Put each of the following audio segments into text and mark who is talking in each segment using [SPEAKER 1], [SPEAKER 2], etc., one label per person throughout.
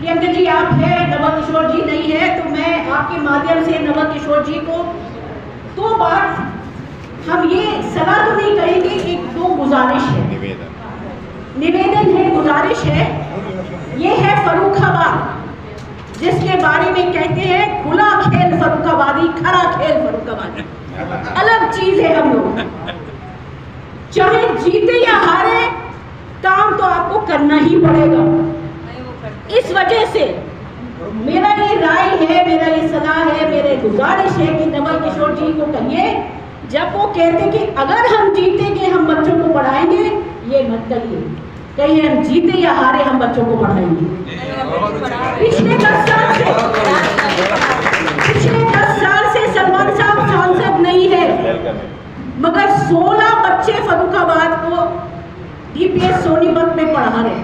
[SPEAKER 1] प्रियंका जी आप हैं, नवल किशोर जी नहीं है, तो मैं आपके माध्यम से नवल किशोर जी को दो बात, हम ये सलाह तो नहीं कहेंगे, एक दो गुजारिश है, निवेदन है, गुजारिश है। ये है फर्रुखाबाद, जिसके बारे में कहते हैं खुला खेल फर्रुखाबादी, खरा खेल फर्रुखाबादी, अलग चीज है। हम लोग चाहे जीते या हारे, काम तो आपको करना ही पड़ेगा। इस वजह से मेरा ये राय है, मेरा ये सलाह है, मेरे गुजारिश है कि नवल किशोर जी को कहिए, जब वो कहते कि अगर हम जीतेंगे हम बच्चों को पढ़ाएंगे, ये मत कहिए, कहिए हम जीते या हारे हम बच्चों को पढ़ाएंगे। पिछले 10 साल से सलमान साहब सांसद नहीं है, मगर 16 बच्चे फर्रुखाबाद को DPS सोनीपत में पढ़ा रहे,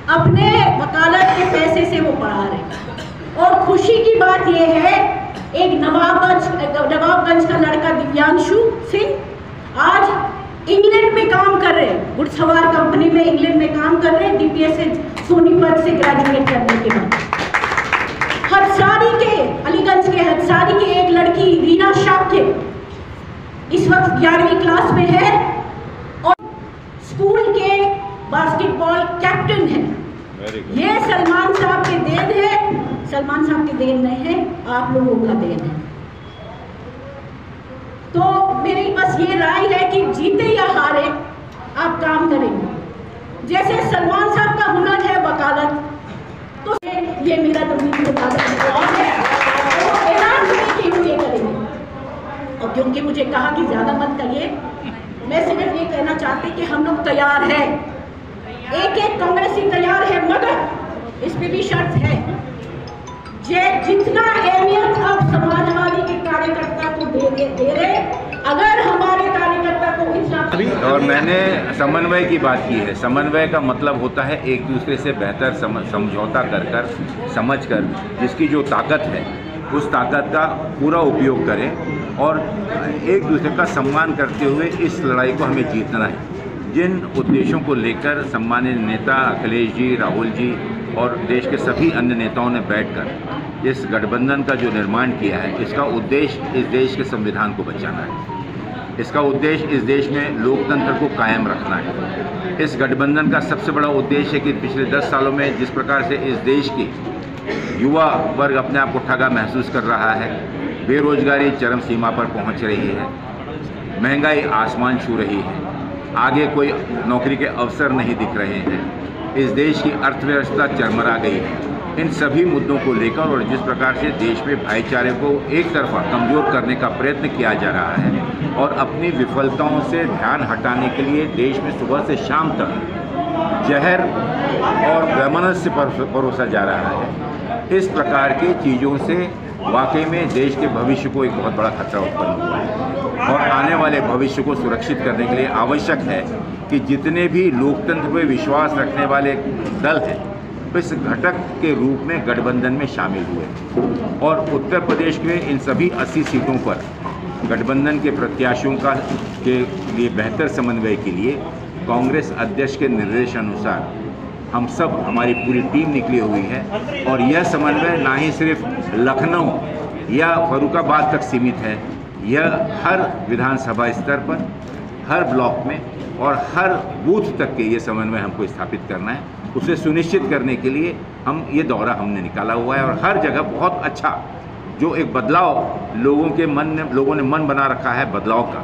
[SPEAKER 1] अपने वकालत के पैसे से वो पढ़ा रहे। और खुशी की बात यह है, एक नवाबगंज का लड़का दिव्यांशु सिंह आज इंग्लैंड में काम कर रहे हैं, घुड़सवार कंपनी में इंग्लैंड में काम कर रहे हैं, DPS से सोनीपत से ग्रेजुएट करने के बाद। हदसारी के, अलीगंज के हदसारी की एक लड़की रीना शाक्य इस वक्त 11वीं क्लास में है और स्कूल के बास्केटबॉल कैप्टन है। ये सलमान साहब के देन है, सलमान साहब के देन नहीं है, आप लोगों का देन है। तो मेरी बस ये राय है कि जीते या हारे आप काम करेंगे। जैसे सलमान साहब का हुनर है वकालत, तो ये मेरा तमीज है और ऐलान कि ये करेंगे। और क्योंकि मुझे कहा कि ज्यादा मत करिए, मैं सिर्फ ये कहना चाहती कि हम लोग तैयार हैं, एक कांग्रेसी तैयार है, मगर इस पे भी शर्त है, जितना अहमियत आप समाजवादी के कार्यकर्ता को दे रहे, अगर हमारे कार्यकर्ता को इतना।
[SPEAKER 2] और मैंने समन्वय की बात की है। समन्वय का मतलब होता है एक दूसरे से बेहतर समझौता कर समझकर जिसकी जो ताकत है उस ताकत का पूरा उपयोग करें और एक दूसरे का सम्मान करते हुए इस लड़ाई को हमें जीतना है। जिन उद्देश्यों को लेकर सम्मानित नेता अखिलेश जी, राहुल जी और देश के सभी अन्य नेताओं ने बैठकर इस गठबंधन का जो निर्माण किया है, इसका उद्देश्य इस देश के संविधान को बचाना है। इसका उद्देश्य इस देश में लोकतंत्र को कायम रखना है। इस गठबंधन का सबसे बड़ा उद्देश्य है कि पिछले 10 सालों में जिस प्रकार से इस देश की युवा वर्ग अपने आप को ठगा महसूस कर रहा है, बेरोजगारी चरम सीमा पर पहुंच रही है, महंगाई आसमान छू रही है, आगे कोई नौकरी के अवसर नहीं दिख रहे हैं, इस देश की अर्थव्यवस्था चरमरा गई है। इन सभी मुद्दों को लेकर और जिस प्रकार से देश में भाईचारे को एक तरफा कमज़ोर करने का प्रयत्न किया जा रहा है और अपनी विफलताओं से ध्यान हटाने के लिए देश में सुबह से शाम तक जहर और वैमनस्य पर परोसा जा रहा है, इस प्रकार की चीज़ों से वाकई में देश के भविष्य को एक बहुत बड़ा खतरा उत्पन्न हुआ है। और आने वाले भविष्य को सुरक्षित करने के लिए आवश्यक है कि जितने भी लोकतंत्र में विश्वास रखने वाले दल हैं, इस घटक के रूप में गठबंधन में शामिल हुए और उत्तर प्रदेश में इन सभी 80 सीटों पर गठबंधन के प्रत्याशियों के लिए बेहतर समन्वय के लिए कांग्रेस अध्यक्ष के निर्देश अनुसार हम सब, हमारी पूरी टीम निकली हुई है। और यह समन्वय ना ही सिर्फ लखनऊ या फर्रुखाबाद तक सीमित है, यह हर विधानसभा स्तर पर, हर ब्लॉक में और हर बूथ तक के ये समन्वय हमको स्थापित करना है। उसे सुनिश्चित करने के लिए हम ये दौरा हमने निकाला हुआ है और हर जगह बहुत अच्छा जो एक बदलाव लोगों ने मन बना रखा है बदलाव का,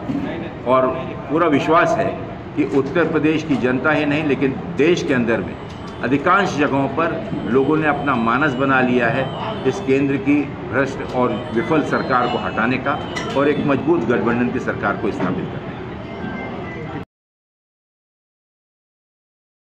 [SPEAKER 2] और पूरा विश्वास है कि उत्तर प्रदेश की जनता ही नहीं लेकिन देश के अंदर में अधिकांश जगहों पर लोगों ने अपना मानस बना लिया है इस केंद्र की भ्रष्ट और विफल सरकार को हटाने का और एक मजबूत गठबंधन की सरकार को स्थापित करने का।